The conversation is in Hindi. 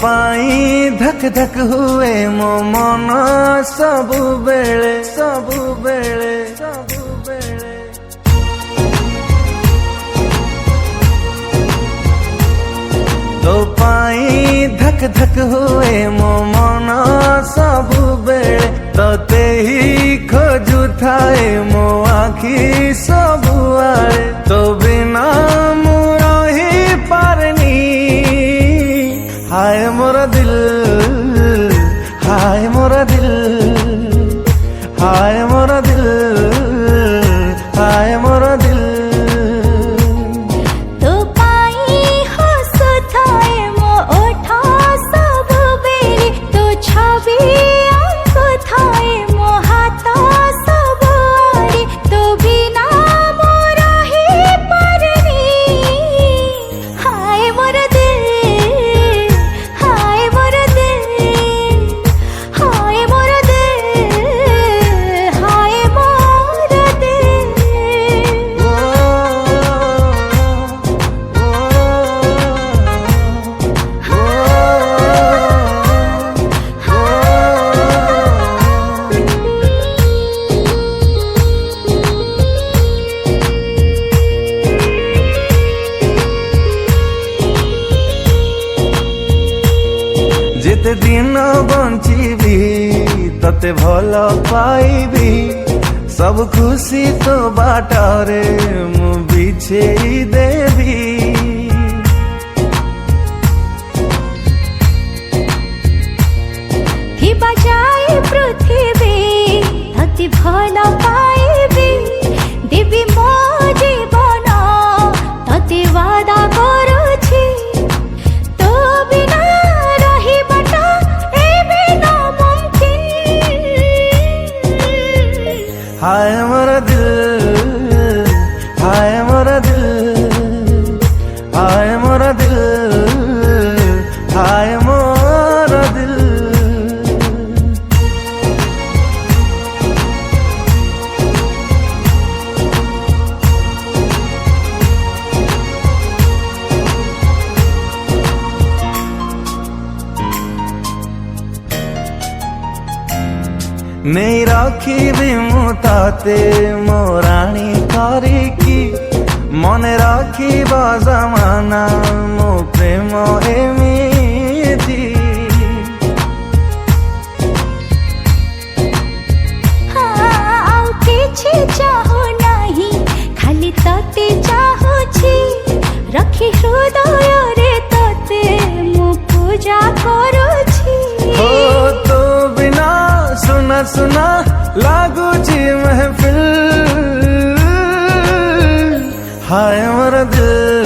पाई धक धक हुए मो मन सबु बेले सबु बेले सबु बेले। तो पाई धक धक हुए मो मन सबु बेले तते ही खोजु थाए मो आखी सबु आड़े। तो बिना मु रही पारनी हाय मोरा दिल हाय मोरा दिल हाय मोरा दिल हाय मोरा दिल। तो पाई हंस थाए मो ओठा सब बेरे तो छवि अंक थाए मो हाथा सब आड़े। तो बिना मोरा ही पारनी हाय मोरा दिल हाय मोरा दिल हाय मोरा दिल हाय मोरा दिल। जेते दिन बंचीबी तते भल पाइबी सब खुशी तो बाटरे मु बिछेई देवी। कि बजाए पृथ्वी अति भल पाइबी देवी मो जीवन तते वादा करुछि। तो बिना रही बटा ए बिना मुमकिन हाय मोरा दिल हाय मोरा दिल हाय मोरा दिल हाय मोरा दिल। नहीं रखी मुताते मोराणी करिकी मन रखी जमाना मो प्रेम एमिति। आउ किछि चाहो नाही खाली तते चाहुछि रखी हृदय रे तते मु पूजा करुछि। हो तो बिना सुना सुना लागुची महफिल हाय मोरा दिल